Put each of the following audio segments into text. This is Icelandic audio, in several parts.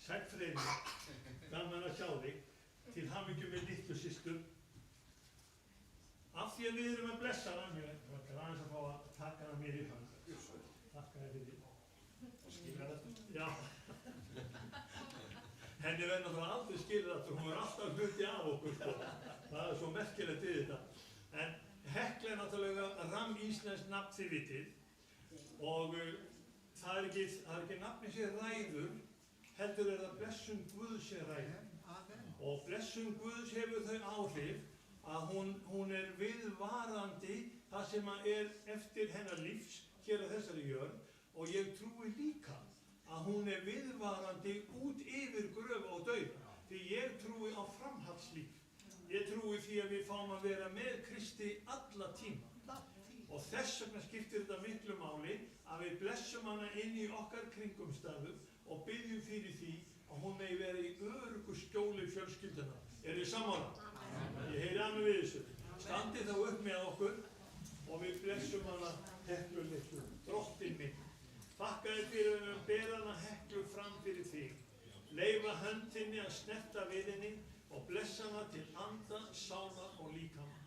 Sæll Freyja, gaman að sjá þig, til hamingju með litlu systur. Af því að við erum að blessa hana, ég var aðeins að fá að taka hana mér í hönd. Takk að þið fyrir. Skilja þetta? Já. Henni verður náttúrulega aldrei skilja þetta, hún er alltaf hluti af okkur, sko. Það er svo merkilegt við þetta. En Hekla er náttúrulega ramíslenskt nafn þið vitið og það er ekki nafni sér ræður, heldur er það blessun Guðs sér ræður. Og blessun Guðs hefur þau áhrif að hún er viðvarandi það sem er eftir hennar lífs hér á þessari jörð og ég trúi líka að hún er viðvarandi út yfir gröf og dauða því ég trúi á framhaldslíf. Ég trúi því að við fáum að vera með Kristi alla tíma og þess vegna skiptir þetta miklu máli að við blessum hana inn í okkar kringumstæðum og byggjum fyrir því að hún megi vera í öruggu skjóli fjölskylduna. Er þið sammála? Ég heyri annað við þessu. Standið þá upp með okkur og við blessum hana Heklu litlu, drottinn minn. Þakka þér fyrir að bera hana Heklu fram fyrir þig. Leyfa höndinni að snerta við henni og blessa hana til anda, sálar og líkama.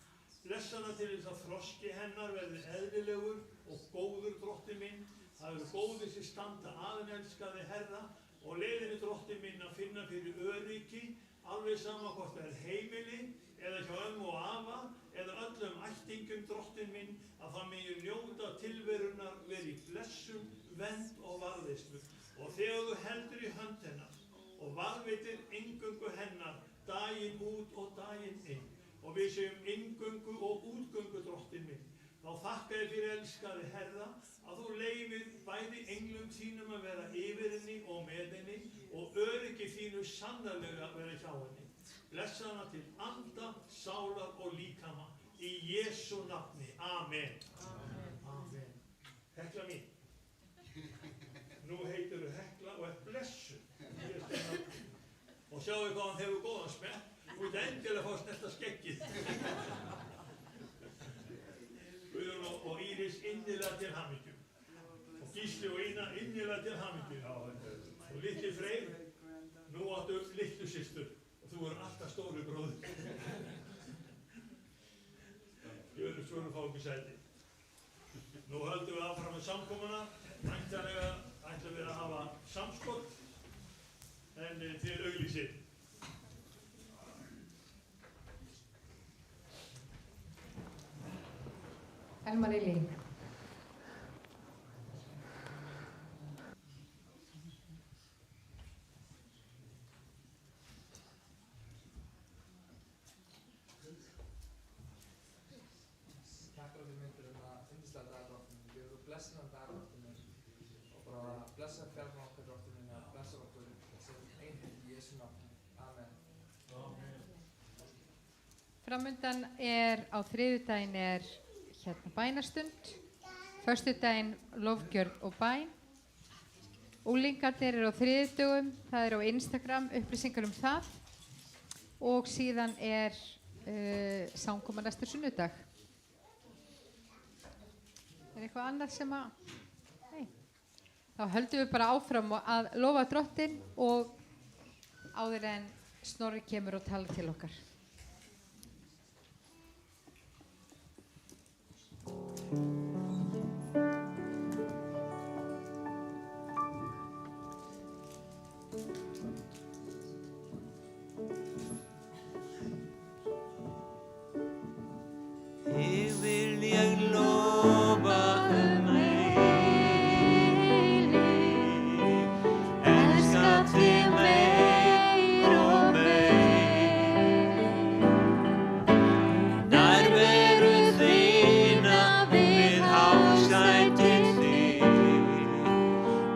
Blessa hana til þess að þroski hennar verði eðlilegur og góður drottinn minn. Það eru góðir sem standa að elskaði Herra og leiðinni drottinn minn að finna fyrir öryggi, alveg sama hvort það er heimili eða hjá ömmu og afa eða öllum ættingum drottinn minn að það megi njóta tilverunar verið í blessun, vernd og varðveislu. Og þegar þú heldur í hönd hennar og varðveitir inngöngu hennar daginn út og daginn inn og við segjum inngöngu og útgöngu drottinn minn, þá þakka ég fyrir elskaði Herra að þú leyfir bæði englum þínum að vera yfir henni og með henni og öryggi þínu sannarlega vera hjá henni. Blessa hana til anda, sálar og líkama í Jesú nafni. Amen. Amen. Hekla mín. Nú heitir þú Hekla og er blessuð. Og sjáu hvað hann hefur góðan smekk. Þú ert endilega að fá snerta skeggið. Guðrún og Íris innilega til hamingju. Og Gísli og Ína innilega til hamingju. Og litli Freyr, nú áttu litlu systur. Og þú er alltaf stóri bróðir. Gjörðu svöru fá ekki sæti. Nú höldum við áfram með samkomuna. Væntanlega ætlum við að hafa samskott. En þið auglýsið. Elmar Elín. Takk fyrir myndir yndislega dag drottinn. Við erum blessin af dag drottinn og bara blessa fjármann okkar drottinn að blessa okkur sem einhvern í Jesú nafni. Amen. Framundan á þriðjudaginn bænastund, föstudaginn lofgjörð og bæn. Unglingarnir á þriðjudögum, það er á Instagram, upplýsingar það og síðan samkoma næsta sunnudag. Er eitthvað annað sem að... Nei. Þá höldum við bara áfram að lofa drottinn og áður en Snorri kemur og talar til okkar. Ég vil ég lofa eilíf, elska þig meir og meir. Nærveru þína við hásætið þitt,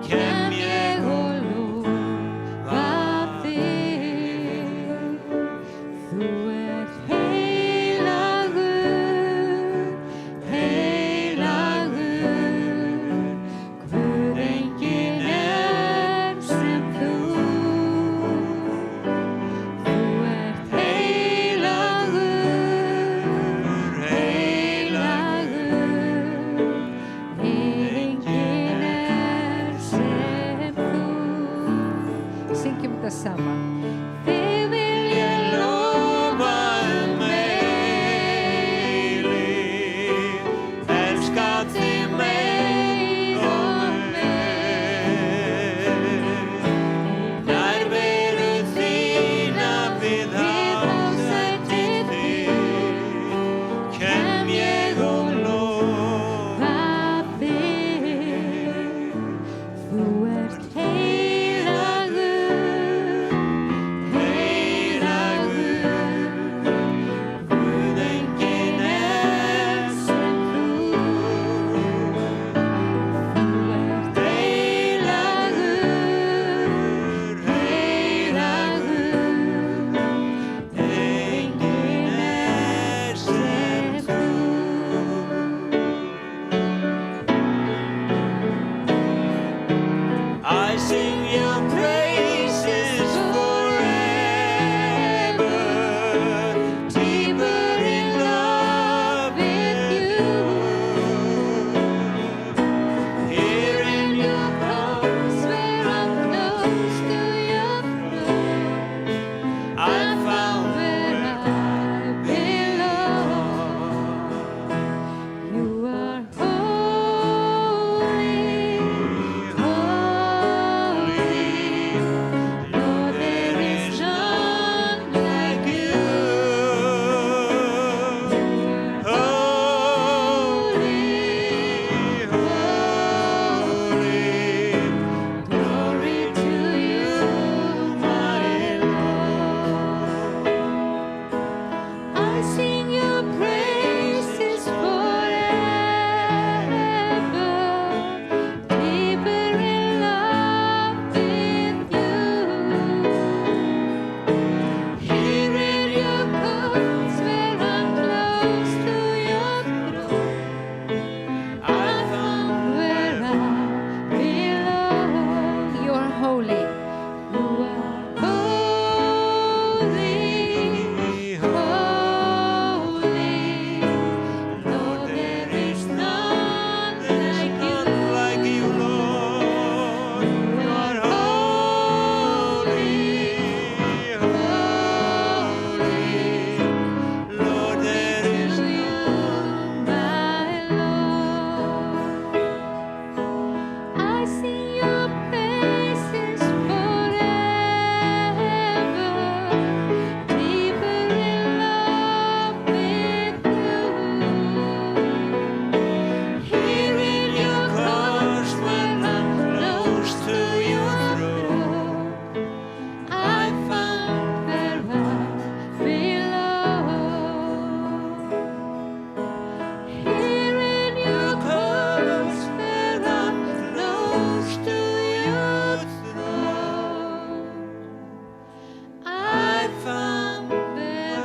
kem ég og lofa syngjum þetta saman. Þig vil ég lofa eilíf, elska þig meir og meir. Nærveru þína við hásætið þitt, kem ég og lofa þig. Þú ert heilagur, Guð enginn er sem þú. Þú ert heilagur, enginn er sem þú. I sing your praises forever, deeper in love with you. Here in your arms where I'm close to your throne, I found where I belong. You are holy, Lord, there is none like you. Holy, glory to you, my Lord. I sing your praises forever, deeper in love with you. Here in your courts where I'm close to your throne, I found where I belong. You are holy. You are holy, Lord, there is none like you, Lord. You are holy, Lord, there is none, my Lord. I sing your praises forever, deeper in love with you. Here in your courts when I'm close to your throne, I found where I belong. Here in your courts where I'm close to your throne, I found where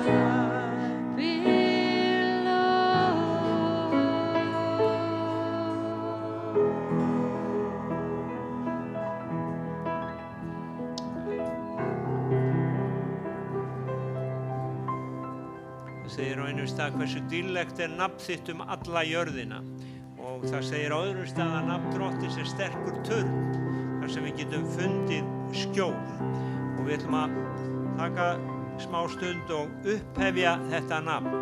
I Það segir á einum stað hversu dýrlegt er nafn þitt alla jörðina, og það segir á öðrum stað að nafn Drottins er sterkur turn þar sem við getum fundið skjól. Og við ætlum að taka smá stund og upphefja þetta nafn.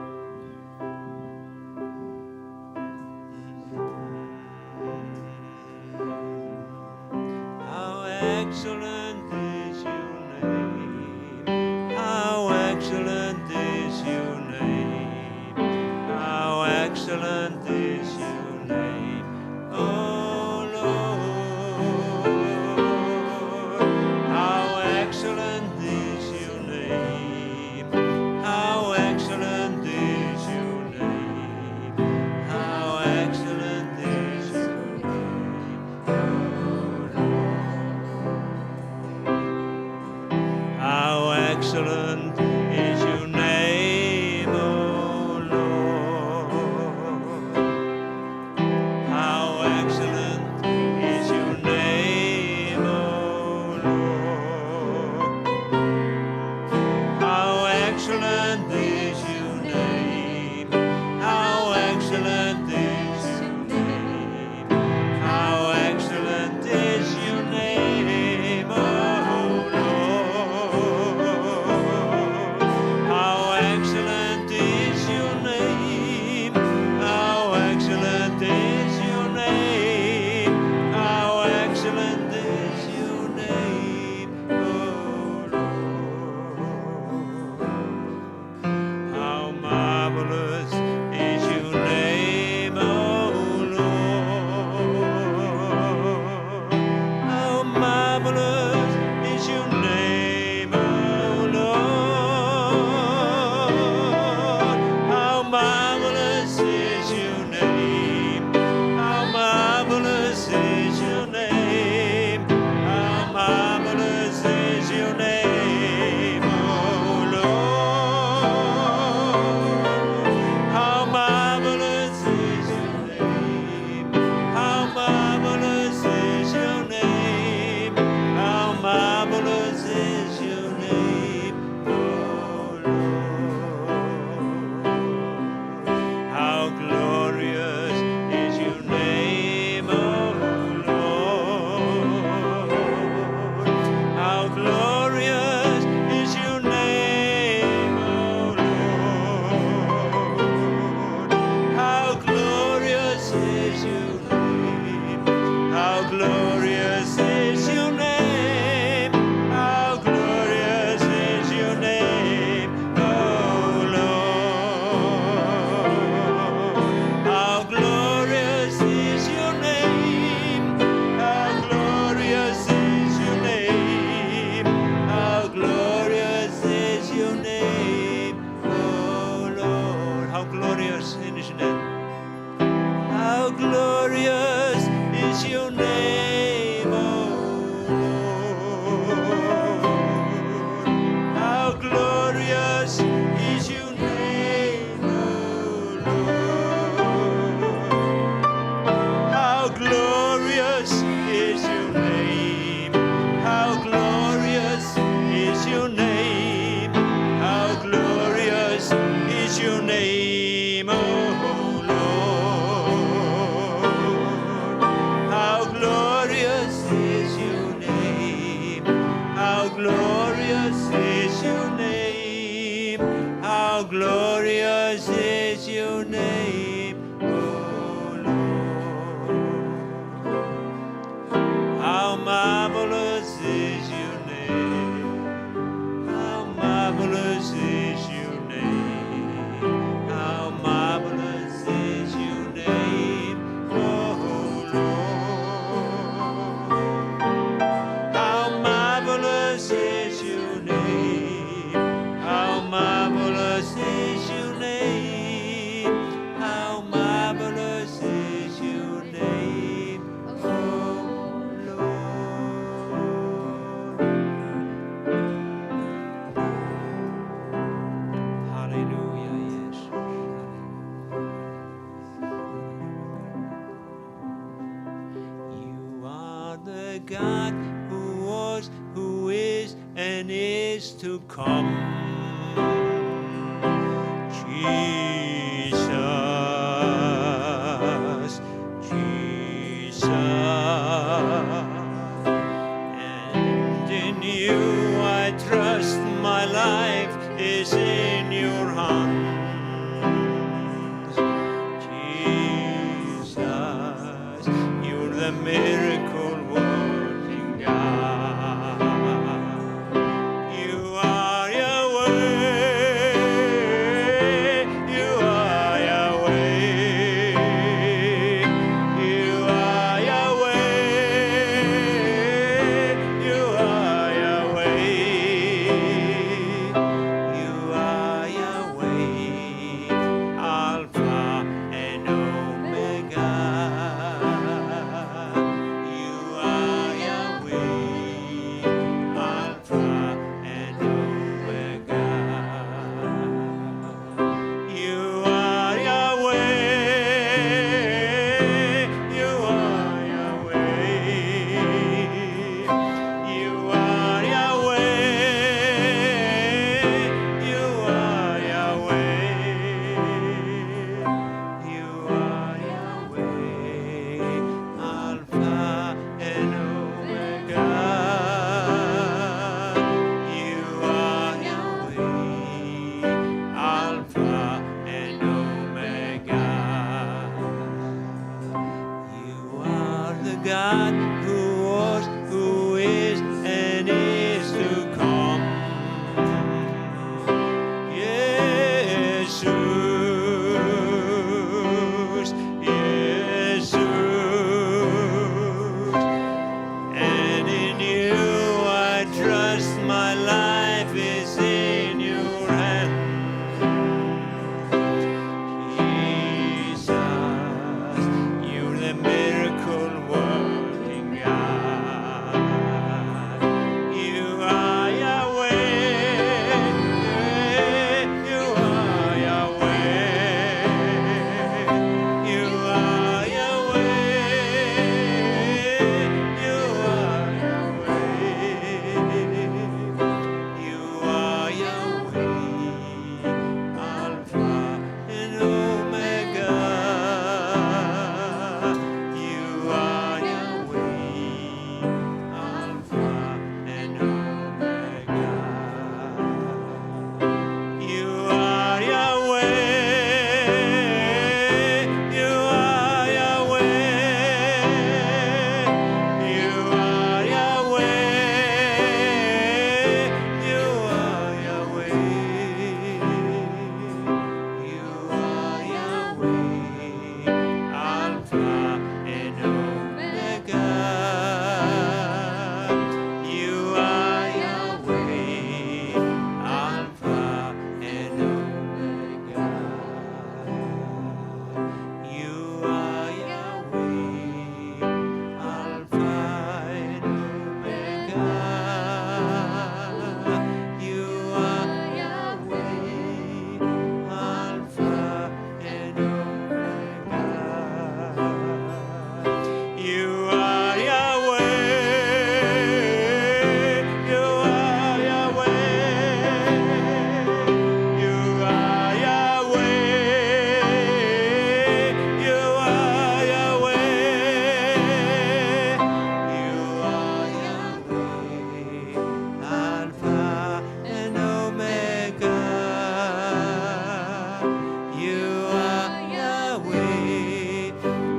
How excellent is your name, how excellent is your name, how excellent is your name, oh Lord. How excellent is your name, how excellent is your name, how excellent is your name, oh Lord. How excellent is your name, oh Lord. How excellent is your name, oh Lord. How excellent is your name, how excellent is your name, how excellent is your name, oh to come. Jesus, Jesus, and in you I trust. My life is in your hands. Jesus, you're the miracle working God. You are Yahweh, you are Yahweh, you are Yahweh, you are Yahweh, you are Yahweh, Alpha and Omega. You are Yahweh, Alpha and Omega. You are Yahweh, you are Yahweh, you are Yahweh, you are Yahweh, you are Yahweh, Alpha and Omega. You are Yahweh, Alpha and Omega. You are the God who was, who is, and is to come. Jesus, Jesus, and in you I trust. My life is in your hands. Jesus, you're the miracle working God. You are Yahweh, you are Yahweh, you are Yahweh, you are Yahweh, you are Yahweh, Alpha and Omega. You are Yahweh, Alpha and Omega. You are Yahweh, you are Yahweh, you are Yahweh, you are Yahweh, you are Yahweh, Alpha and Omega. You are Yahweh, Alpha and Omega. You are Yahweh, Alpha and Omega. You are Yahweh, Alpha and Omega. You are Yahweh, you are Yahweh, you are Yahweh, you are Yahweh, you are Yahweh, Alpha and Omega. You are Yahweh,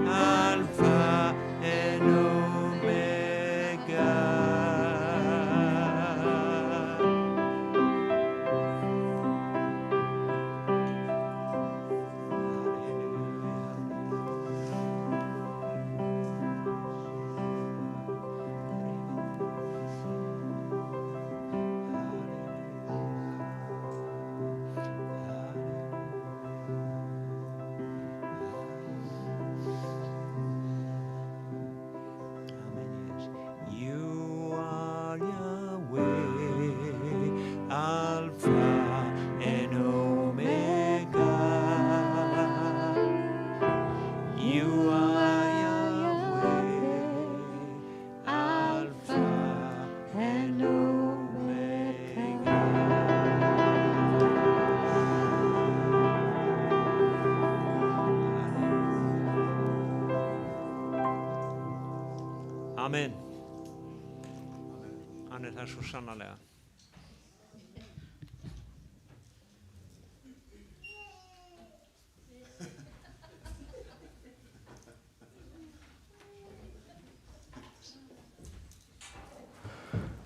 Alpha and Omega. You are Yahweh, Alpha and Omega. You are Yahweh, Alpha and Omega. Amen. Hann það svo sannarlega.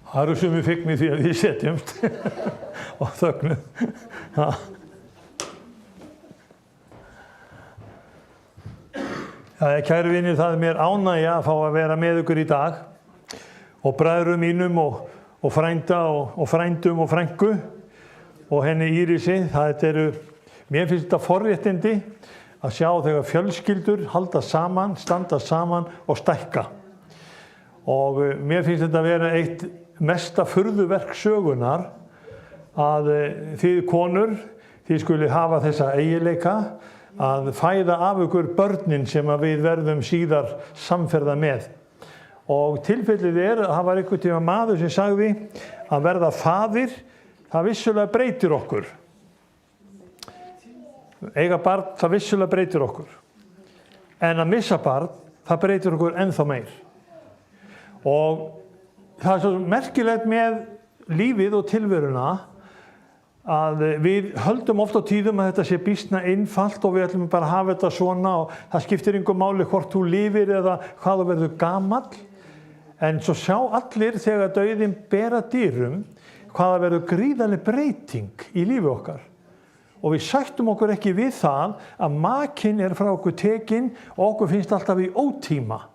Það eru sumir fegnir því að við setjumst og þögnum. Kæru vinir, það mér ánægja að fá að vera með ykkur í dag og bræðrum mínum og frænda og frændum og frængu og henni Írisi. Mér finnst þetta forréttindi að sjá þegar fjölskyldur halda saman, standa saman og stækka. Og mér finnst þetta að vera eitt mesta furðuverk sögunar að þið konur, þið skuli hafa þessa eiginleika að fæða af ykkur börnin sem að við verðum síðar samferða með. Og tilfellið að það var einhvern tíma maður sem sagði að verða faðir, það vissulega breytir okkur. Eiga barn, það vissulega breytir okkur. En að missa barn, það breytir okkur ennþá meir. Og það er svo merkilegt með lífið og tilveruna að við höldum oft á tíðum að þetta sé býsna einfalt og við ætlum bara að hafa þetta svona og það skiptir engu máli hvort þú lifir eða hvað þú verður gamall. En svo sjá allir þegar dauðinn ber að dyrum hvaða verður gríðarleg breyting í lífi okkar. Og við sættum okkur ekki við það að makinn frá okkur tekinn og okkur finnst alltaf í ótíma.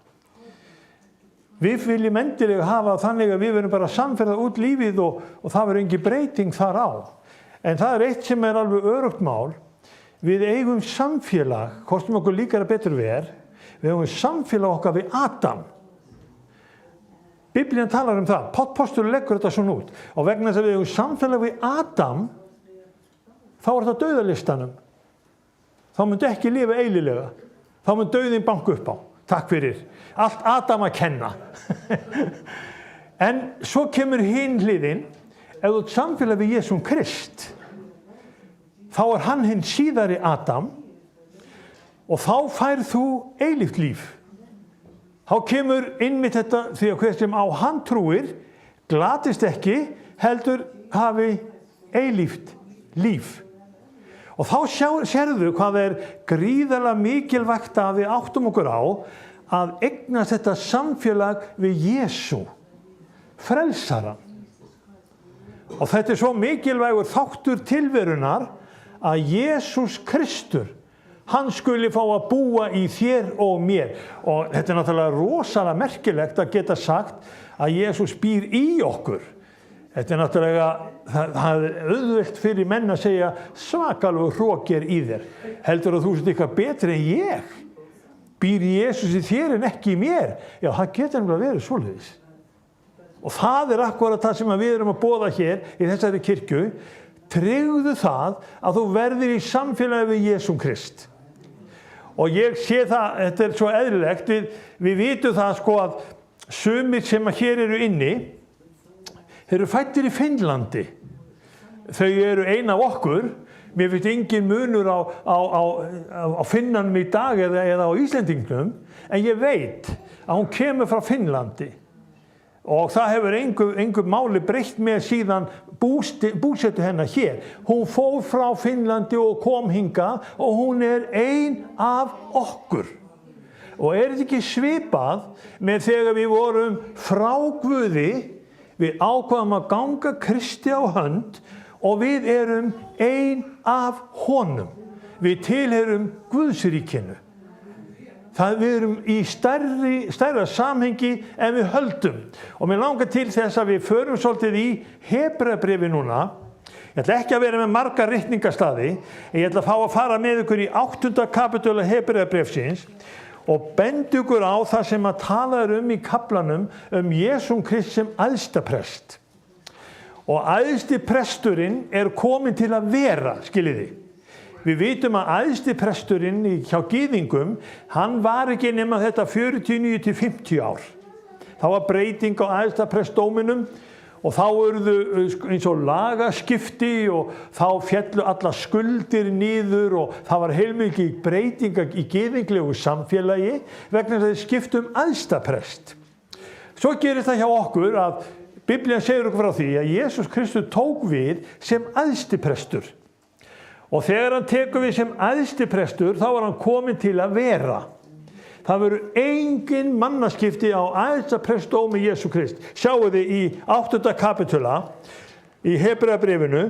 Við viljum endilega hafa þannig að við verðum bara að samferða út lífið og það verður engin breyting þar á. En það eitt sem alveg öruggt mál. Við eigum samfélag, hvort sem okkur líkar að betur við eigum samfélag okkar við Adam. Biblían talar það, Páll postuli leggur þetta svona út. Og vegna þess að við eigum samfélag við Adam, þá það dauðalistanum. Þá myndi ekki lifa eilíflega. Þá myndi dauðinn banka upp á. Takk fyrir. Allt Adam að kenna. En svo kemur hinn hliðin, ef þú samfélag við Jesúm Krist, þá hann hinn síðari Adam og þá færð þú eilíft líf. Þá kemur einmitt þetta því að hver sem á hann trúir, glatist ekki, heldur hafi eilíft líf. Og þá sérðu hvað gríðarlega mikilvægt að við áttum okkur á að eignast þetta samfélag við Jesú, frelsaran. Og þetta svo mikilvægur þáttur tilverunar að Jesús Kristur, hann skuli fá að búa í þér og mér. Og þetta náttúrulega rosalega merkilegt að geta sagt að Jesús býr í okkur. Þetta náttúrulega, það auðvelt fyrir menn að segja svakalega hróker í þér. Heldur að þú sért eitthvað betri en ég? Býr Jesús í þér en ekki í mér? Já, það getur nefnilega verið svoleiðis. Og það akkúrat það sem við erum að boða hér í þessari kirkju. Tryggðu það að þú verðir í samfélagi við Jesúm Krist. Og ég sé það, þetta svo eðlilegt, við vitum það sko að sumir sem hér eru inni, þeir eru fæddir í Finnlandi. Þau eru ein af okkur. Mér finnst engin munur á Finnanum í dag eða á Íslendingnum, en ég veit að hún kemur frá Finnlandi. Og það hefur engu máli breytt með síðan búsetu hennar hér. Hún fór frá Finnlandi og kom hingað og hún ein af okkur. Og þetta ekki svipað með þegar við vorum frá Guði, við ákvaðum að ganga Kristi á hönd og við erum ein af honum. Við tilheyrum Guðsríkinu. Við erum í stærra samhengi en við höldum. Og mér langar til þess að við förum svolítið í Hebreabréfi núna. Ég ætla ekki að vera með marga ritningastaði. Ég ætla að fá að fara með ykkur í 8. kapítóla Hebreabréfsins og bendi ykkur á það sem að tala í kaflanum Jesúm Krist sem æðstaprest. Og æðsti presturinn komin til að vera, skiljiði. Við vitum að æðsti presturinn hjá gyðingum, hann var ekki nema þetta 49 til 50 ár. Það var breyting á æðsta prestdóminum og þá urðu eins og lagaskipti og þá féllu alla skuldir niður og það var heilmikið breytinga í gyðinglegu samfélagi vegna þess að þeir skiptu æðsta prest. Svo gerist það hjá okkur að Biblían segir okkur frá því að Jesús Kristur tók við sem æðstiprestur. Og þegar hann tekur við sem æðstiprestur, þá var hann kominn til að vera. Það verður engin mannaskipti á æðstaprestsdómi Jesú Krist. Sjáu þið í 8. kapitula í Hebreabréfinu,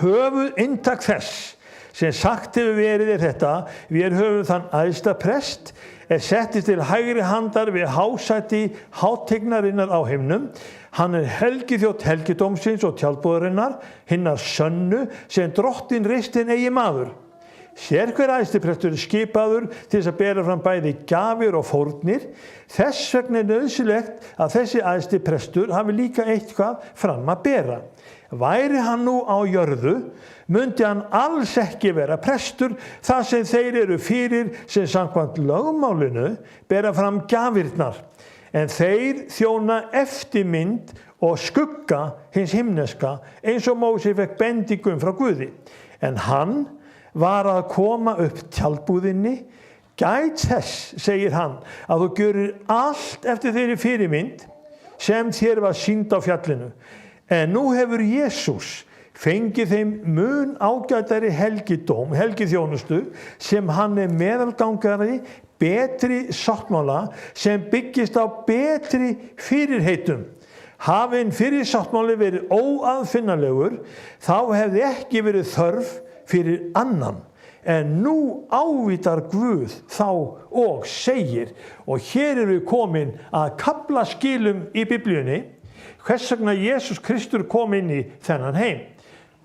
höfuð inntak þess sem sagt hefur verið þetta: við höfum þann æðsta prest settist til hægri handar við hásæti hátignarinnar á himnum. Hann helgiþjónn helgidómsins og tjaldbúðarinnar, hinnar sönnu, sem drottin reistin eigi maður. Sérhver æðstiprestur skipaður til þess að bera fram bæði gjafir og fórnir. Þess vegna nauðsynlegt að þessi æðstiprestur hafi líka eitthvað fram að bera. Væri hann nú á jörðu, mundi hann alls ekki vera prestur þar sem þeir eru fyrir sem samkvæmt lögmálinu bera fram gjafirnar. En þeir þjóna eftirmynd og skugga hins himneska, eins og Móse fekk bendingum frá Guði. En hann var að koma upp tjaldbúðinni. Gæt þess, segir hann, að þú gjörir allt eftir þeirri fyrirmynd sem þér var sýnd á fjallinu. En nú hefur Jesús fengið þeim mun ágætari helgiþjónustu, sem hann meðalgangari betri sáttmála, sem byggist á betri fyrirheitum. Hafi hinn fyrri sáttmáli verið óaðfinnanlegur, þá hefði ekki verið þörf fyrir annan. En nú ávítar Guð þá og segir, og hér eru við komin að kaflaskilum í Biblíunni, hvers vegna Jesús Kristur kom inn í þennan heim.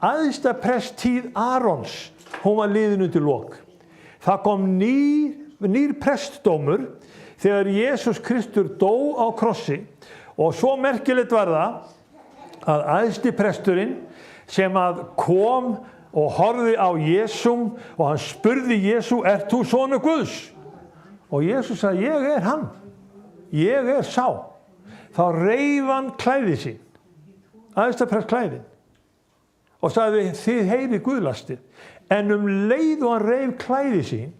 Æðsta presttíð Arons, hún var liðin undir lok. Það kom nýr prestdómur þegar Jesús Kristur dó á krossi, og svo merkilegt var það að æðsti presturinn sem að kom og horfði á Jesúm og hann spurði Jesú: ert þú sonur Guðs? Og Jesús sagði: ég er hann, ég er sá. Þá reif hann klæði sín, æðsta prestklæðin, og sagði: þið heyri Guðlastið. En leið og hann reif klæði sín,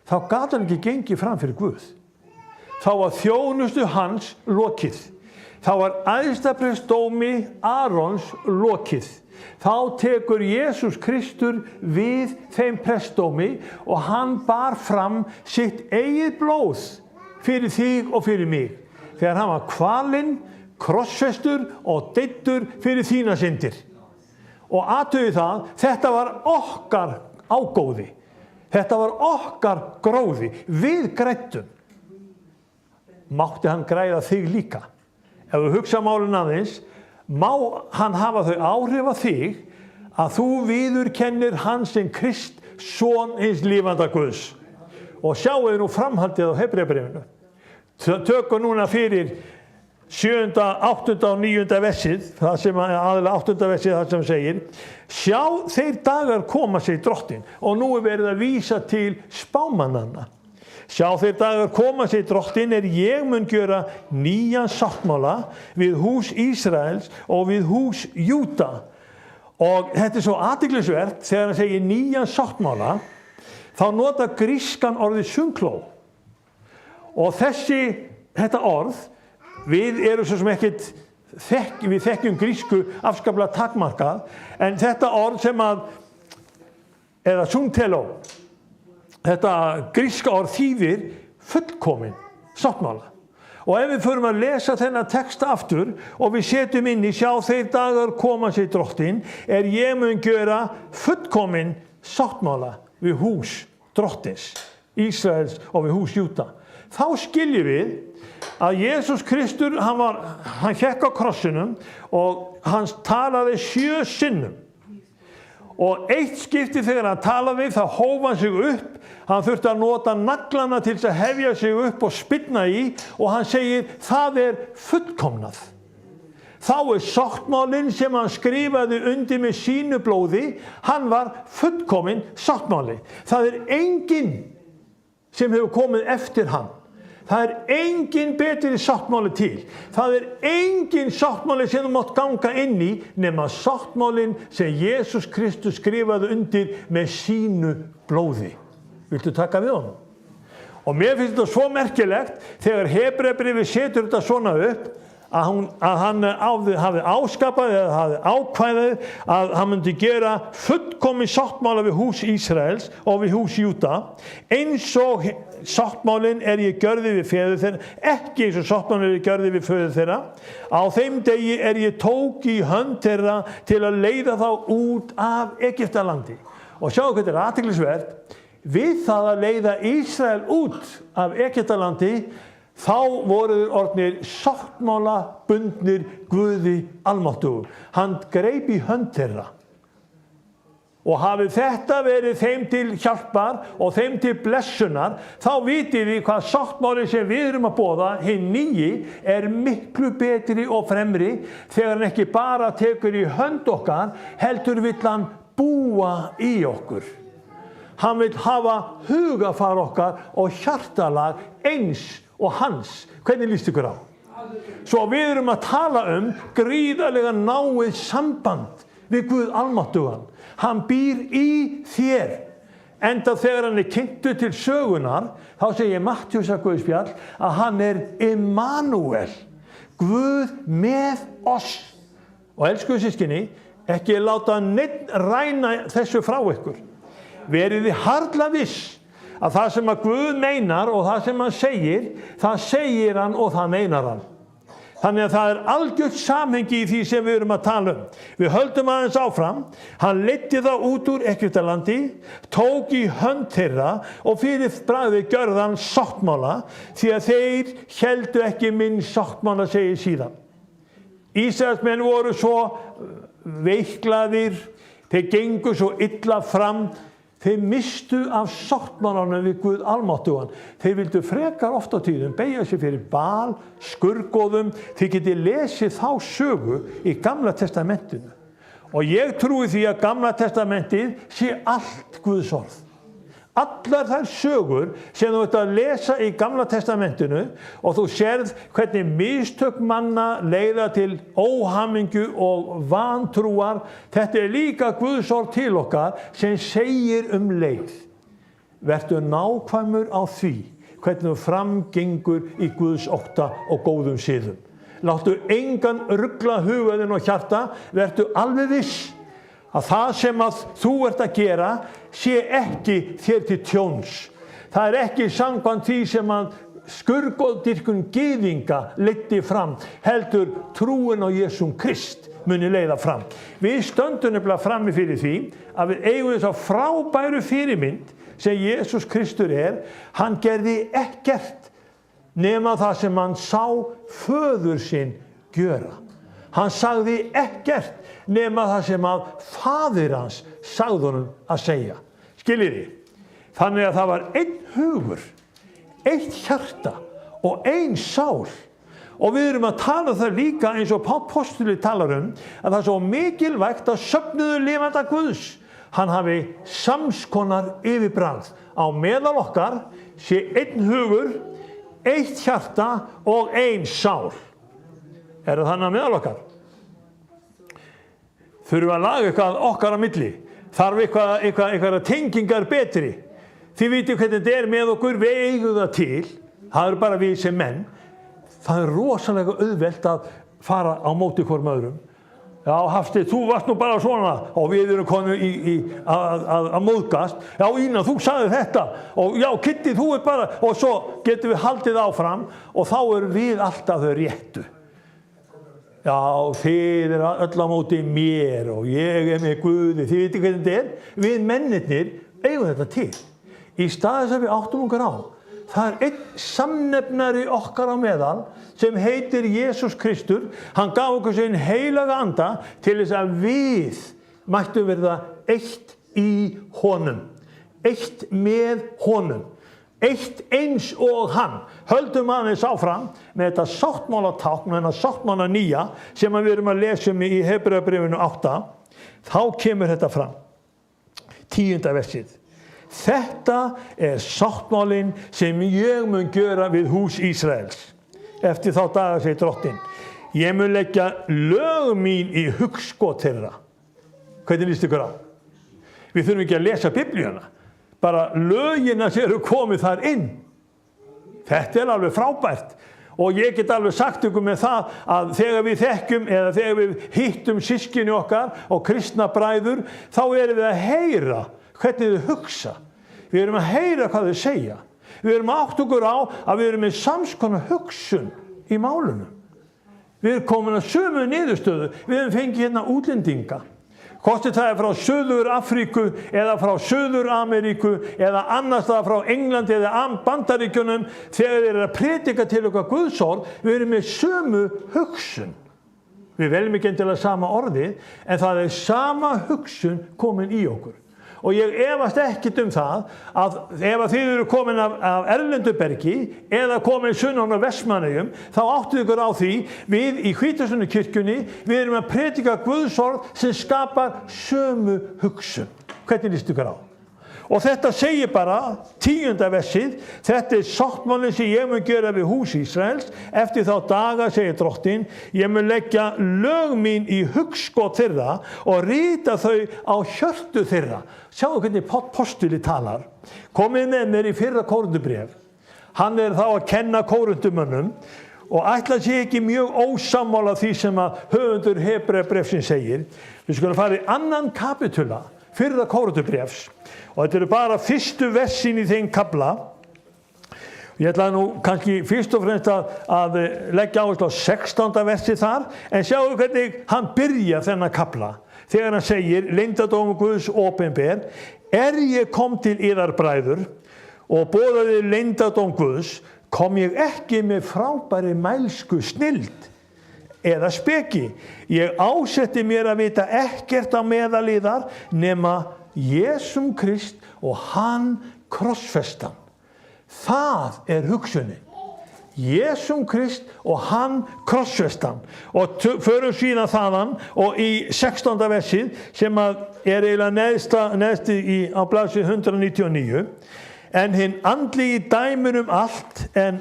þá gat hann ekki gengið fram fyrir Guð. Þá var þjónustu hans lokið. Þá var æðsta prestsdómi Arons lokið. Þá tekur Jesús Kristur við þeim prestdómi og hann bar fram sitt eigið blóð fyrir þig og fyrir mig. Þegar hann var kvalinn, krossfestur og deyddur fyrir þína syndir. Og athugið það, þetta var okkar ágóði. Þetta var okkar gróði. Við græddum. Mátti hann græða þig líka? Ef þú hugsa málin aðeins, má hann hafa þau áhrif á þig að þú viðurkennir hann sem Krist, son hins lifanda Guðs. Og sjáu þið nú framhaldið á Hebreabréfinu. Tökum núna fyrir 7., 8. og 9. versið, það sem aðalega 8. versið, það sem segir: sjá, þeir dagar koma, segir drottin. Og nú verið að vísa til spámannanna. Sjá, þeir dagar koma, segir drottin, ég mun gjöra nýjan sáttmála við hús Ísraels og við hús Júda. Og þetta svo athyglisvert, þegar hann segir nýjan sáttmála, þá nota grískan orðið synkló. Og þetta orð, við erum svo sem ekkert, við þekkjum grísku afskaplega takmarkað, en þetta orð sem eða synteló, þetta gríska orð þýðir fullkomin sáttmála. Og ef við förum að lesa þennan texta aftur og við setjum inn í: sjá, þeir dagar koma, segir drottin, ég mun gjöra fullkomin sáttmála við hús drottins Ísraels og við hús Júda. Þá skiljum við að Jesús Kristur, hann hékk á krossinum og hann talaði 7 sinnum. Og eitt skipti þegar hann talaði, þá hóf hann sig upp. Hann þurfti að nota naglana til þess að hefja sig upp og spyrna í, og hann segir: það er fullkomnað. Þá sáttmálinn sem hann skrifaði undir með sínu blóði, hann var fullkominn sáttmáli. Það er enginn sem hefur komið eftir hann. Það er engin betri sáttmáli til. Það er engin sáttmáli sem þú mátt ganga inn í nema sáttmálinn sem Jesús Kristus skrifaði undir með sínu blóði. Viltu taka við honum? Og mér finnst þetta svo merkilegt þegar Hebreabréfið setur þetta svona upp að hann hafi áskapað eða hafi ákvæðið að hann myndi gera fullkomin sáttmála við hús Ísraels og við hús Júda, eins og sáttmálinn ég gjörði við feður þeirra, ekki eins og sáttmálinn ég gjörði við föður þeirra. Á þeim degi ég tók í hönd þeirra til að leiða þá út af Egyptalandi. Og sjáu hvað þetta athyglisvert, við það að leiða Ísrael út af Egyptalandi, þá voru þeir orðnir sáttmála bundnir Guði almáttugum. Hann greip í hönd þeirra. Og hafi þetta verið þeim til hjálpar og þeim til blessunar, þá vitið við hvað sáttmáli sem við erum að boða, hinn nýji, miklu betri og fremri, þegar hann ekki bara tekur í hönd okkar, heldur vill hann búa í okkur. Hann vill hafa hugafar okkar og hjartalag eins og hans. Hvernig líst ykkur á? Svo við erum að tala gríðarlega náið samband við Guð almáttugan. Hann býr í þér. Enda þegar hann kynntur til sögunar, þá segir Matthíusar Guðspjall að hann Immanuel, Guð með oss. Og elskuðu systkini, ekki láta neinn ræna þessu frá ykkur. Verið þið harla viss að það sem að Guð meinar og það sem hann segir, það segir hann og það meinar hann. Þannig að það algjört samhengi í því sem við erum að tala Við höldum aðeins áfram. Hann leiddi þá út úr Egyptalandi, tók í hönd þeirra og fyrir bragðið gjörði hann sáttmála, því að þeir héldu ekki minn sáttmála, segir síðan. Ísraelsmenn voru svo veiklaðir, þeir gengu svo illa fram, þeir mistu af sáttmálanum við Guð almáttugan. Þeir vildu frekar oft á tíðum beygja sig fyrir Baal, skurgoðum. Þið getið lesið þá sögu í Gamla testamentinu. Og ég trúi því að Gamla testamentið sé allt Guðs orð. Allar þær sögur sem þú ert að lesa í Gamla testamentinu og þú sérð hvernig mistök manna leiða til óhamingju og vantrúar, þetta líka Guðs orð til okkar sem segir leið. Vertu nákvæmur á því hvernig þú framgengur í Guðs ótta og góðum siðum. Láttu engan rugla hugaðinn og hjarta, vertu alveg viss að það sem að þú ert að gera sé ekki þér til tjóns. Það ekki samkvæmt því sem að skurgoðdýrkun gyðinga leiddi fram, heldur trúin á Jesúm Krist muni leiða fram. Við stöndum nefnilega frammi fyrir því að við eigum þess að frábæru fyrirmynd sem Jesús Kristur hann gerði ekkert nema það sem hann sá föður sinn gjöra. Hann sagði ekkert nema það sem að faðir hans sagði honum að segja. Skiljiði? Þannig að það var einn hugur, eitt hjarta og ein sál. Og við erum að tala það líka eins og Páll postuli talar að það er svo mikilvægt að söfnuðu lifanda Guðs. Hann hafi samskonar yfirbragð. Á meðal okkar sé einn hugur, eitt hjarta og ein sál. Það þannig að meðal okkar? Þurfum við að laga eitthvað okkar á milli? Þarf eitthvað tengingar betri? Þið vitið hvernig þetta með okkur, við eigum það til. Það bara við sem menn. Það rosalega auðvelt að fara á móti hvorm öðrum. Já, Hafsteinn, þú varst nú bara svona og við erum komin að móðgast. Já, Ína, þú sagði þetta. Og já, Kitty, þú bara... Og svo getum við haldið áfram og þá erum við alltaf þau réttu. Já, þið öll á móti mér og ég með Guði. Þið vitið hvernig þetta Við mennirnir eigum þetta til. Í stað þess að við áttum okkur á. Það einn samnefnari okkar á meðal sem heitir Jesús Kristur. Hann gaf okkur sinn heilaga anda til þess að við mættum verða eitt í honum. Eitt með honum. Eitt eins og hann. Höldum aðeins áfram með þetta sáttmálatákn, með þetta sáttmála nýja sem við erum að lesa í Hebreabréfinu 8. Þá kemur þetta fram. 10. versið. Þetta sáttmálinn sem ég mun gjöra við hús Ísraels. Eftir þá daga segir drottinn. Ég mun leggja lög mín í hugskot þeirra. Hvernig líst ykkur á? Við þurfum ekki að lesa Biblíuna. Bara lögina sem eru komið þar inn. Þetta alveg frábært. Og ég get alveg sagt ykkur með það að þegar við þekkjum eða þegar við hittum systkini okkar og kristna bræður, þá erum við að heyra hvernig þau hugsa. Við erum að heyra hvað þau segja. Við erum að átta okkur á að við erum með samskonar hugsun í málunum. Við erum komin að sömu niðurstöðu. Við erum fengið hérna útlendinga. Hvort það frá Suður Afríku eða frá Suður Ameríku eða annars staðar frá Englandi eða Bandaríkjunum, þegar þeir eru að predika til okkar Guðsorð, við erum með sömu hugsun. Við veljum ekki endilega sama orðið, en það er sama hugsun komin í okkur. Og ég efast ekkert það að ef þið eru komin af Erlendubergi eða komin sunnan á Vestmannaeyjum, þá áttu ykkur á því, við í Hvítasunnu-kirkjunni, við erum að predika Guðsorð sem skapar sömu hugsun. Hvernig líst ykkur á? Og þetta segir bara 10. versið, þetta sáttmálinn sem ég mun gera við hús Ísraels, eftir þá daga, segir Drottinn, ég mun leggja lög mín í hugskot þeirra og rita þau á hjörtu þeirra. Sjáu hvernig postuli talar. Komið með mér í 1. Kórinthubréf. Hann þá að kenna Kórinthumönnum og ætla sig ekki mjög ósammála því sem að höfundur Hebreabréfsins segir. Við skulum fara í 2. kapitula 1. Kórinthubréfs. Og þetta eru bara fyrstu versin í þeim kafla. Ég ætla nú kannski fyrst og fremst að leggja áherslu á 16. versi þar, en sjáu hvernig hann byrja þennan kafla. Þegar hann segir, leyndardómur Guðs opinber, ég kom til yðar bræður og boðaði leyndardóm Guðs, kom ég ekki með frábæri mælsku snilld eða speki. Ég ásetti mér að vita ekkert á meðal yðar nema Jesum Krist og hann krossfestan. Það hugsunin. Jesum Krist og hann krossfestan. Og förum síðan þaðan og í 16. versið sem eiginlega neðst á blaðsíðu 199. En hinn andligi dæmir allt en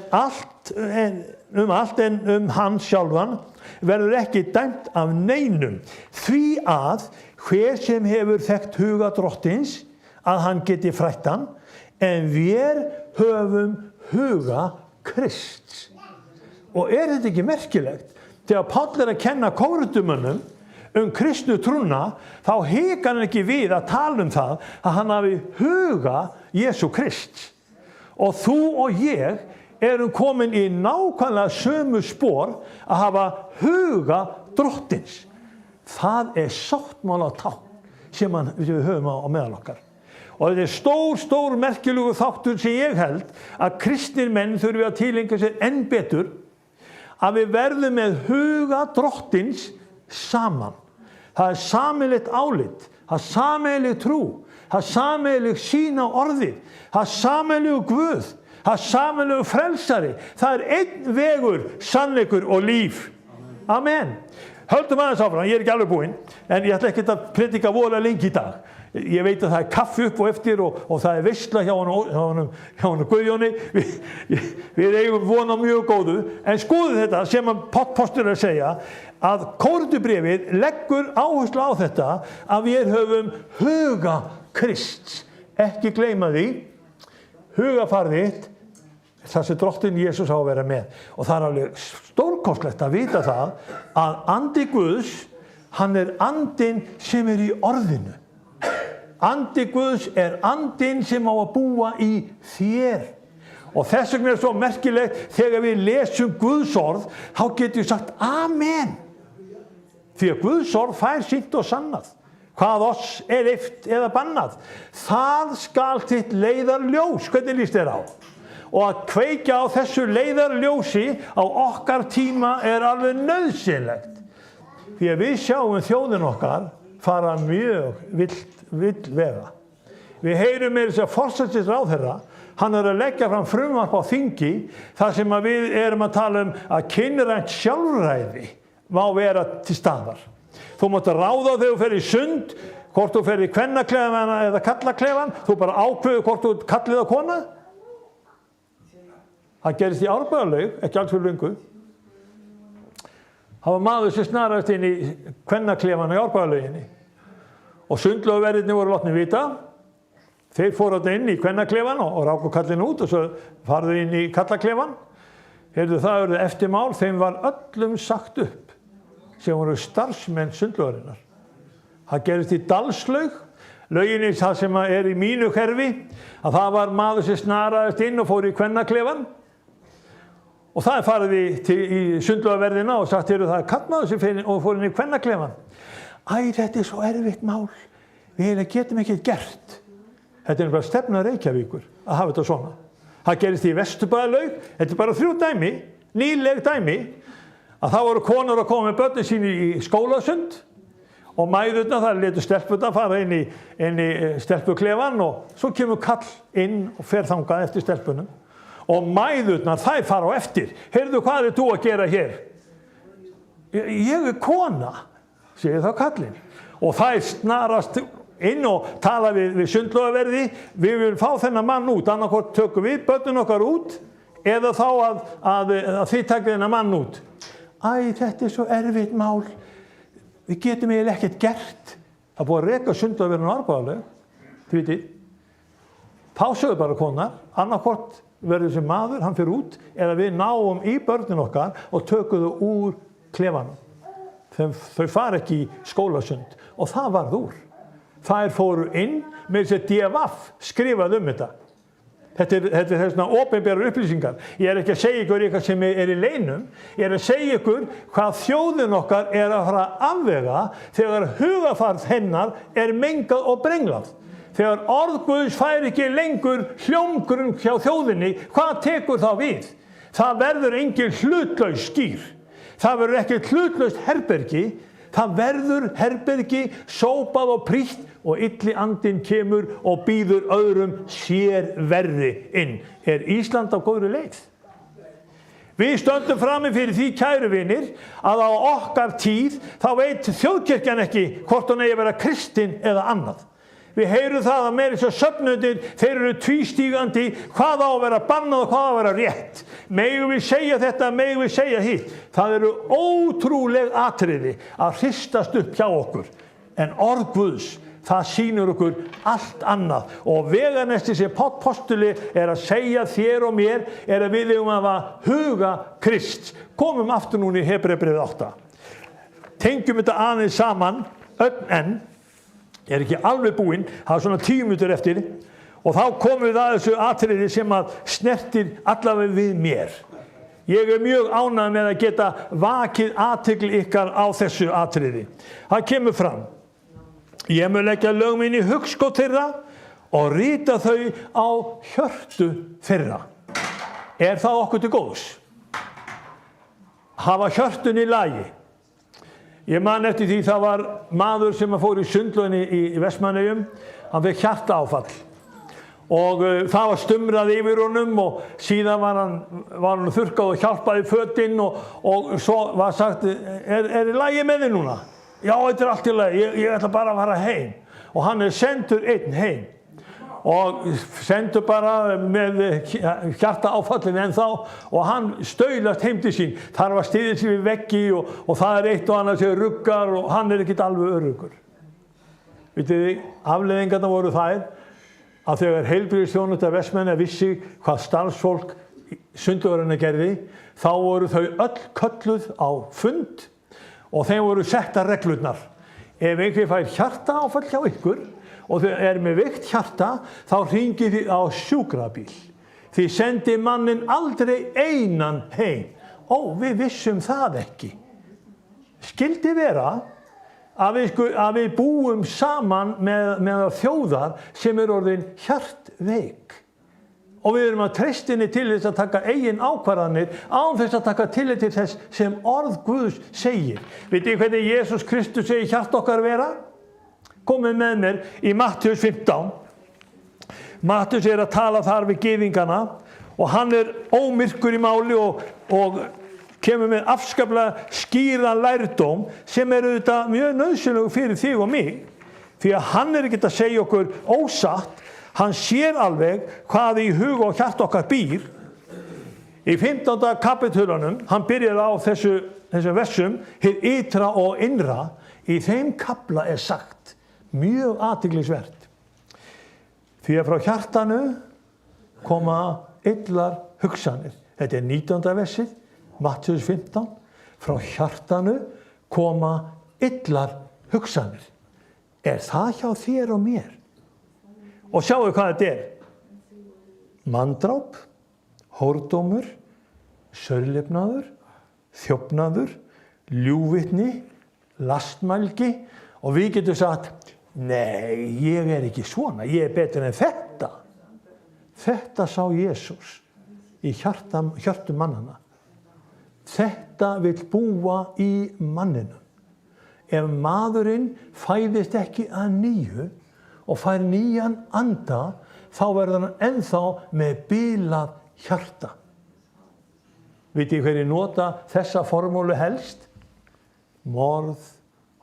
hann sjálfan verður ekki dæmt af neinum, því að hver sem hefur þekkt huga Drottins að hann geti frætt hann, en við höfum huga Krists. Og þetta ekki merkilegt? Þegar Páll að kenna Kórinthumönnum kristnu trúna, þá hikar hann ekki við að tala það að hann hafi huga Jesú Krist. Og þú og ég erum komin í nákvæmlega sömu spor að hafa huga Drottins. Það sáttmála tákn sem við höfum á meðal okkar. Og þetta stór merkilegur þáttur sem ég held að kristnir menn þurfi að tileinka sér enn betur, að við verðum með huga Drottins saman. Það sameiginlegt álit, það sameiginleg trú, það sameiginleg sýn á orðið, það sameiginlegu Guð, það sameiginlegu frelsari. Það einn vegur, sannleikur og líf. Amen. Höldum aðeins áfram, ég ekki alveg búinn, en ég ætla ekki að predika voðalega lengi í dag. Ég veit að það kaffi upp og eftir og það veisla hjá honum Guðjóni. Við eigum vona mjög góðu, en skoðu þetta sem Póstur að segja, að Kórinthubréfið leggur áherslu á þetta að við höfum huga Krists. Ekki gleyma því, hugafar þitt, það sem Drottinn Jesús á að vera með. Og það alveg stórkostlegt að vita það að andi Guðs, hann andinn sem í orðinu. Andi Guðs andinn sem á að búa í þér. Og þess vegna svo merkilegt þegar við lesum Guðs orð, þá getum við sagt Amen. Því að Guðs orð fær sýnt og sannað. Hvað oss leyft eða bannað. Það skal þitt leiðarljós. Hvernig líst þér á? Og að kveikja á þessu leiðarljósi á okkar tíma alveg nauðsynlegt. Því að við sjáum þjóðin okkar fara mjög vill vega. Við heyrum með þess að forsætisráðherra, hann að leggja fram frumvarp á þingi, þar sem við erum að tala að kynrænt sjálfræði má vera til staðar. Þú mátt að ráða þegar þú fer í sund, hvort þú fer í kvennaklefan eða kallaklefan, þú bara ákveður hvort þú kallið á kona. Það gerist í Árbæjarlaug, ekki alls fyrir löngu. Það var maður sem snaraðist inn í kvennaklefan í Árbæjarlauginni. Og sundlaugaverðirnir voru látnir vita. Þeir fóru þarna inn í kvennaklefan og ráku kallinu út og svo farðu inn í kallaklefan. Heyrðu, það verður eftirmál, þeim var öllum sagt upp sem voru starfsmenn sundlaugarinnar. Það gerist í Dalslaug, lauginni það sem er í mínu hverfi, að það var maður sem snaraðist inn og fór í kvennaklefan. Og það er farið í sundlaugaverðina og sagt, heyrðu, það er kallmaður sem fór inn í kvennaklefan. Æ, þetta er svo erfitt mál, við getum ekkert gert. Þetta er bara stefna Reykjavíkur að hafa þetta svona. Það gerist í Vesturbæjarlaug, þetta er bara 3 dæmi, nýleg dæmi, að það voru konur að koma með börnin sín í skólasund og mæðurna þar letu stelpurna fara inn í stelpuklefan og svo kemur kall inn og fer þangað eftir stelpunum og mæðurna þær fara á eftir. Heyrðu, hvað er þú að gera hér? Ég er kona, segir þá kallinn. Og þær snarast inn og tala við sundlaugaverði, við viljum fá þennan mann út, annarkvort tökum við börnin okkar út eða þá að þið takið þennan mann út. Æ, þetta er svo erfitt mál, við getum eiginlega ekkert gert. Það búið að reka sundlaugaverðin á Árbæjarlaug, þið vitið. Þá sögðu bara konar, annarkvort verður þessi maður, hann fyrir út, eða við náum í börnin okkar og tökum þau úr klefanum. Þau fara ekki í skólasund og það varð úr. Þær fóru inn með þess að DFF skrifað þetta. Þetta er svona opinberar upplýsingar. Ég er ekki að segja ykkur eitthvað sem er í leynum. Ég er að segja ykkur hvað þjóðin okkar er að fara að afvega þegar hugarfarð hennar er mengað og brenglað. Þegar orð Guðs fær ekki lengur hljómgrunn hjá þjóðinni, hvað tekur þá við? Það verður engin hlutlaus skýr. Það verður ekki hlutlaust herbergi. Það verður herbergi sópað og prýtt og illi andinn kemur og býður öðrum sér verði inn. Er Ísland á góðri leið? Við stöndum frammi fyrir því, kæru vinir, að á okkar tíð þá veit þjóðkirkjan ekki hvort hún eigi að vera kristin eða annað. Við heyrum það að meira eins og söfnundir, þeir eru tvístígandi, hvað á að vera bannað og hvað á að vera rétt. Megum við segja þetta, megum við segja hitt. Það eru ótrúleg atriði að hristast upp hjá okkur. En orð Guðs, það sýnir okkur allt annað. Og veganesti sem Páll postuli er að segja þér og mér er að við eigum að huga Krist. Komum aftur núna í Hebreabréfið 8. Tengjum þetta aðeins saman, enn. Er ekki alveg búinn, það er svona 10 mínútur eftir og þá komum við að þessu atriði sem að snertir allavega við mér. Ég er mjög ánægður með að geta vakið athygli ykkar á þessu atriði. Það kemur fram. Ég mun leggja lög mín í hugskot þeirra og rita þau á hjörtu þeirra. Er það okkur til góðs? Hafa hjörtun í lagi. Ég man eftir því það var maður sem fór í sundlauginni í Vestmannaeyjum, hann fekk hjartaáfall og það var stumrað yfir honum og síðan var hann þurrkað og hjálpaði fötin og svo var sagt, er í lagi með þig núna? Já, þetta er allt í lagi, ég ætla bara að fara heim og hann sendur einn heim og sendur bara með hjartaáfallin ennþá og hann staulast heim til sín. Þar var stiðið sig við veggi og það er eitt og annað sem ruggar og hann er ekkert alveg öruggur. Vitið þið, afleiðingarnar voru þær að þegar heilbrigðisþjónusta Vestmannaeyja vissi hvað starfsfólk sundlaugarinnar gerði, þá voru þau öll kölluð á fund og þeim voru settar reglurnar. Ef einhver fær hjartaáfall hjá ykkur og þau er með veikt hjarta, þá hringið þið á sjúkrabíl. Þið sendið mannin aldrei einan heim. Ó, við vissum það ekki. Skyldi vera að við búum saman með þjóðar sem er orðin hjartveik. Og við erum að treysta henni til þess að taka eigin ákvarðanir án þess að taka tillit til þess sem orð Guðs segir. Vitið þið hvernig Jesús Kristus segir hjart okkar vera? Komið með mér í Mattheus 15. Mattheus er að tala þar við gyðingana og hann er ómyrkur í máli og kemur með afskaplega skýran lærdóm sem er auðvitað mjög nauðsynlegur fyrir þig og mig. Því að hann er ekki að segja okkur ósatt, hann sér alveg hvað í hug og hjart okkar býr. Í 15. kapitulunum, hann byrjar á þessum versum, hið ytra og innra, í þeim kafla er sagt, mjög athyglisvert. Því að frá hjartanu koma illar hugsanir. Þetta 19. versið, Mattheus 15. Frá hjartanu koma illar hugsanir. Það hjá þér og mér? Og sjáu hvað þetta manndráp, hórdómur, saurlifnaður, þjófnaður, ljúgvitni, lastmælgi, og við getum sagt, nei, ég ekki svona, ég betur en þetta. Þetta sá Jesús í hjörtum mannana. Þetta vill búa í manninum. Ef maðurinn fæðist ekki að nýju og fær nýjan anda, þá verður hann ennþá með bilað hjarta. Vitið hverju nota þessa formúlu helst? Morð,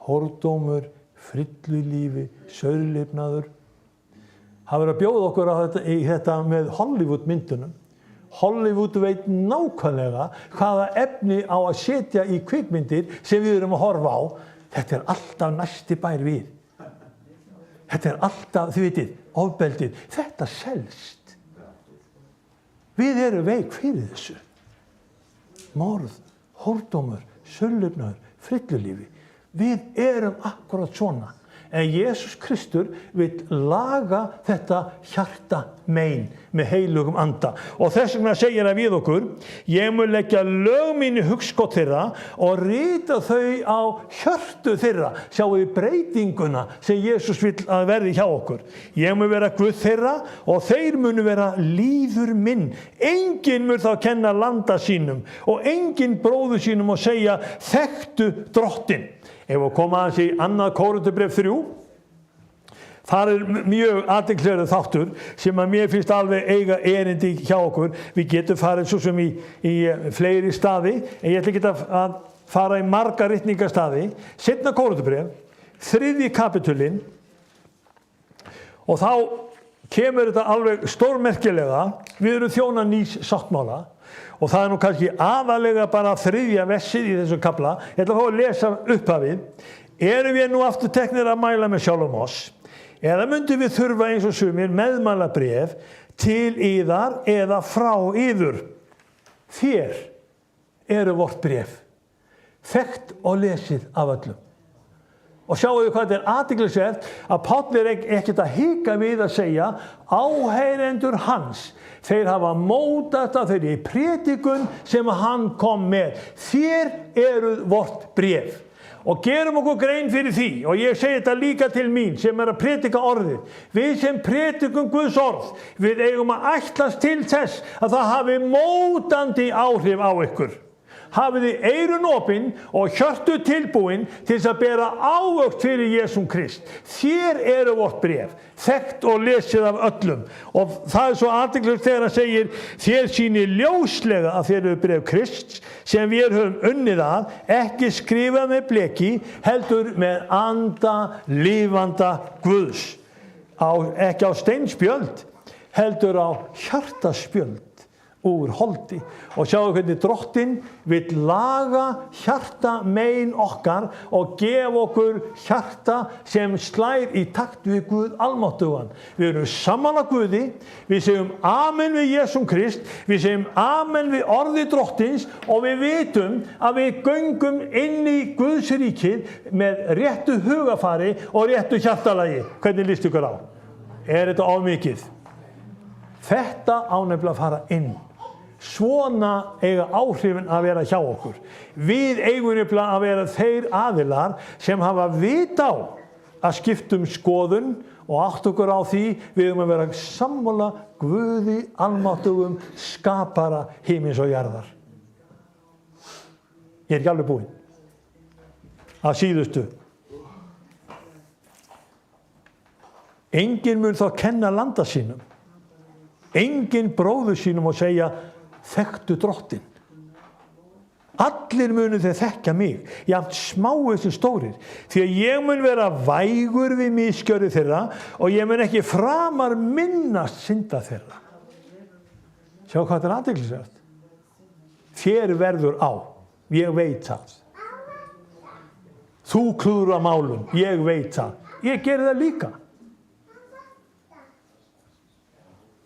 hórdómur, frillulífi, saurlifnaður. Það verður að bjóða okkur í þetta með Hollywood myndunum. Hollywood veit nákvæmlega hvaða efni á að setja í kvikmyndir sem við erum að horfa á. Þetta alltaf næsti bær við. Þetta alltaf, þið vitið, ofbeldið. Þetta selst. Við erum veik fyrir þessu. Morð, hórdómur, saurlifnaður, frillulífi. Við erum akkurat svona. En Jesús Kristur vill laga þetta hjarta mein með heilugum anda. Og þess vegna segir hann við okkur, ég mun leggja lög mín í hugskot þeirra og rita þau á hjörtu þeirra. Sjáu þið breytinguna sem Jesús vill að verði hjá okkur. Ég mun vera Guð þeirra og þeir munu vera líður minn. Enginn mun þá kenna landa sínum og enginn bróður sínum og segja, þekktu drottinn. Ef við komum aðeins í 2. Kórinthubréf 3, þar mjög athyglisverður þáttur sem að mér finnst alveg eiga erindi hjá okkur. Við getum farið svo sem í fleiri staði, en ég ætla ekki að fara í marga ritningastaði. 2. Kórinthubréf, 3. kapitulinn, og þá kemur þetta alveg stórmerkilega. Við erum þjónar nýs sáttmála. Og það nú kannski aðalega bara 3. versið í þessum kafla. Ég ætla að fá að lesa upphafið. Erum við nú aftur teknir að mæla með sjálfum oss? Eða myndum við þurfa eins og sumir meðmælabréf til yðar eða frá yður? Þér eru vort bréf, þekkt og lesið af öllum. Og sjáu hvað þetta athyglisvert að Páll ekkert að hika við að segja, áheyrendur hans, þeir hafa mótað þeirri prédikun sem hann kom með. Þér eruð vort bréf. Og gerum okkur grein fyrir því, og ég segi þetta líka til mín sem að prédika orðið. Við sem prédikum Guðs orð, við eigum að ætlast til þess að það hafi mótandi áhrif á ykkur. Hafið þið eyrun opin og hjörtu tilbúin til þess að bera ávöxt fyrir Jesúm Krist. Þér eru vort bréf, þekkt og lesið af öllum. Og það svo athyglisvert þegar hann segir, þér sýnir ljóslega að þér eru bréf Krists sem við höfum unnið að, ekki skrifað með bleki, heldur með anda lifanda Guðs. Ekki á steinspjöld, heldur á hjartaspjöld úr holdi. Og sjáu hvernig drottinn vill laga hjarta mein okkar og gefa okkur hjarta sem slær í takt við Guð almáttugan. Við erum sammála Guði, við segjum amen við Jesúm Krist, við segjum amen við orði drottins og við vitum að við göngum inn í Guðs ríkið með réttu hugafari og réttu hjartalagi. Hvernig líst ykkur á? Þetta of mikið? Þetta á nefnilega að fara inn. Svona eiga áhrifin að vera hjá okkur. Við eigum nefnilega að vera þeir aðilar sem hafa vit á að skiptum skoðun og átt okkur á því við eigum að vera sammála Guði almáttugum skapara himins og jarðar. Ég ekki alveg búinn. Að síðustu. Enginn mun þá kenna landa sínum. Enginn bróður sínum og segja þekktu drottinn. Allir munu þeir þekkja mig, jafnt smáir sem stórir, því að ég mun vera vægur við misgjörði þeirra og ég mun ekki framar minnast synda þeirra. Sjá hvað þetta er athyglisvert. Þér verður á, ég veit það. Þú klúðrar málum, ég veit það. Ég geri það líka.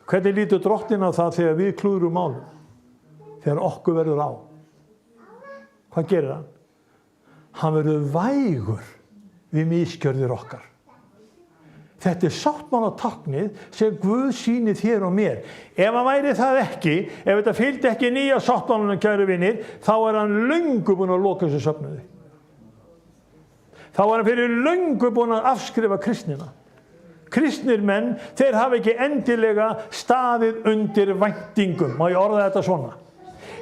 Hvernig lítur Drottinn á það þegar við klúðrum málum? Þegar okkur verður á. Hvað gerir hann? Hann verður vægur við misgjörðir okkar. Þetta sáttmálatáknið sem Guð sýnir þér og mér. Ef hann væri það ekki, ef þetta fylgdi ekki nýja sáttmálanum, kæru vinir, þá hann löngu búinn að loka þessu söfnuði. Þá hann fyrir löngu búinn að afskrifa kristnina. Kristnir menn, þeir hafa ekki endilega staðið undir væntingum. Má ég orða þetta svona?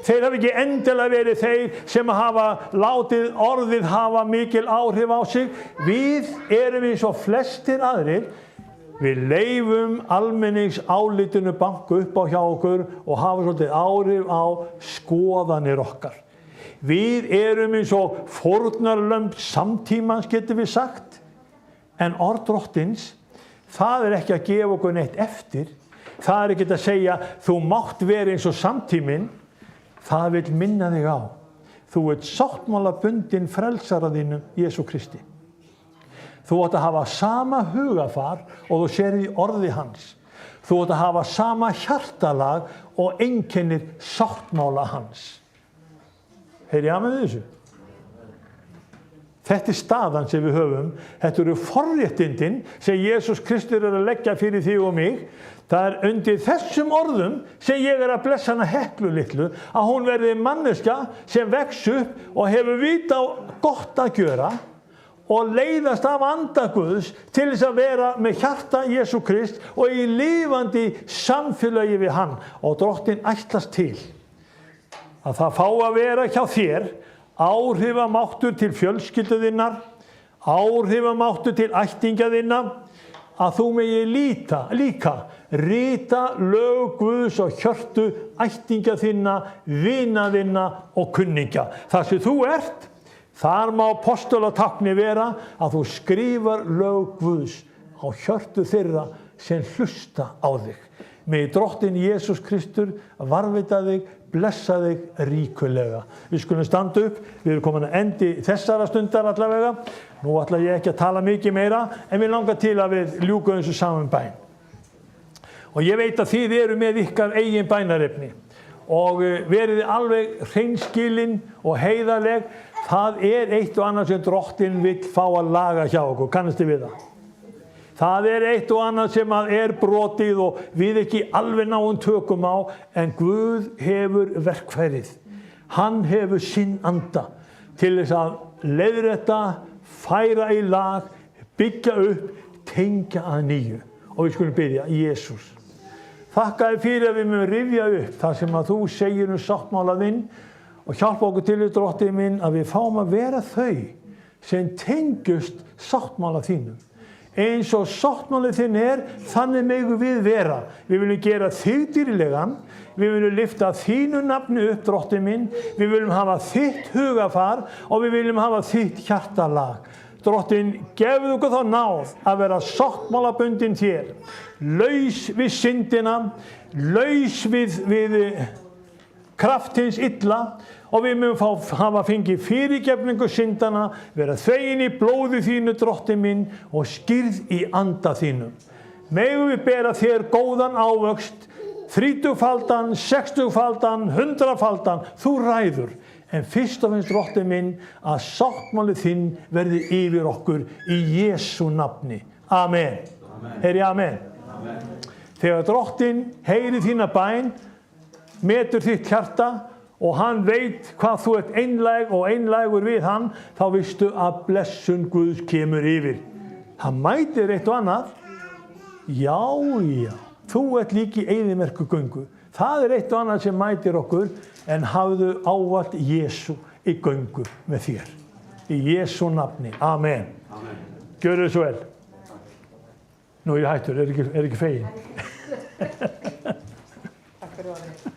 Þeir hafa ekki endilega verið þeir sem hafa látið orðið hafa mikil áhrif á sig. Við erum eins og flestir aðrir. Við leyfum almenningsálitinu banka upp á hjá okkur og hafa svolítið áhrif á skoðanir okkar. Við erum eins og fórnarlömb samtímans, getum við sagt. En orð Drottins, það ekki að gefa okkur neitt eftir. Það ekki að segja, þú mátt vera eins og samtíminn. Það vil minna þig á. Þú ert sáttmálabundinn frelsara þínum, Jesú Kristi. Þú átt að hafa sama hugafar og þú sér í orði hans. Þú átt að hafa sama hjartalag og einkennir sáttmála hans. Heyri ég með þessu? Þetta staðan sem við höfum. Þetta eru forréttindin sem Jesús Kristur að leggja fyrir þig og mig. Það undir þessum orðum sem ég að blessa hana Heklu litlu, að hún verði manneskja sem vex upp og hefur vita á gott að gjöra og leiðast af anda Guðs til þess að vera með hjarta Jesú Krist og í lifandi samfélagi við hann. Og Drottinn ætlast til að það fá að vera hjá þér áhrifamáttur til fjölskyldu þinnar, áhrifamáttur til ættingja þinna, að þú megi líka rita lög Guðs og hjörtu ættingja þinna, vina þinna og kunningja. Það sem þú ert, þar má postulatákni vera að þú skrifar lög Guðs á hjörtu þeirra sem hlusta á þig. Megi Drottinn Jesús Kristur varðveita þig, blessa þig ríkulega. Við skulum standa upp, við erum komin að endi þessara stundar allavega. Nú ætla ég ekki að tala mikið meira, en við langar til að við ljúkum þessu saman bæn. Og ég veit að þið eru með ykkar eigin bænarefni og verið alveg hreinskilin og heiðarleg. Það eitt og annað sem Drottinn vill fá að laga hjá okkur, kannast þið við það? Það eitt og annað sem brotið og við ekki alveg náum tökum á, en Guð hefur verkfærið. Hann hefur sinn anda til þess að leiðrétta, færa í lag, byggja upp, tengja að nýju. Og við skulum biðja, Jesús, þakka þér fyrir að við mögum rifja upp það sem að þú segir sáttmála þinn og hjálpa okkur til þess, Drottinn minn, að við fáum að vera þau sem tengjust sáttmála þínum. Eins og sáttmálið þinn þannig megum við vera. Við viljum gera þig dýrlegan, við viljum lyfta þínu nafni upp, Drottinn minn, við viljum hafa þitt hugafar og við viljum hafa þitt hjartalag. Drottinn, gefðu okkur þá náð að vera sáttmálabundin þér, laus við syndina, laus við kraftins illa, og við mögum hafa fengið fyrirgefningu syndana, vera þvegin í blóði þínu, Drottinn minn, og skýrð í anda þínum. Megum við bera þér góðan ávöxt, 30-faldan, 60-faldan, 100-faldan, þú ræður. En fyrst og fremst, Drottinn minn, að sáttmálið þinn verði yfir okkur í Jesú nafni. Amen. Heyri amen. Þegar Drottinn heyri þína bæn, metur þitt hjarta, og hann veit hvað þú ert einlæg og einlægur við hann, þá vistu að blessun Guðs kemur yfir. Það mætir eitt og annað. Já, þú ert líki eyðimerku göngu. Það eitt og annað sem mætir okkur, en hafðu ávallt Jesú í göngu með þér. Í Jesú nafni. Amen. Gjörðu svo vel. Nú er ég hættur, ekki fegin. Takk fyrir það.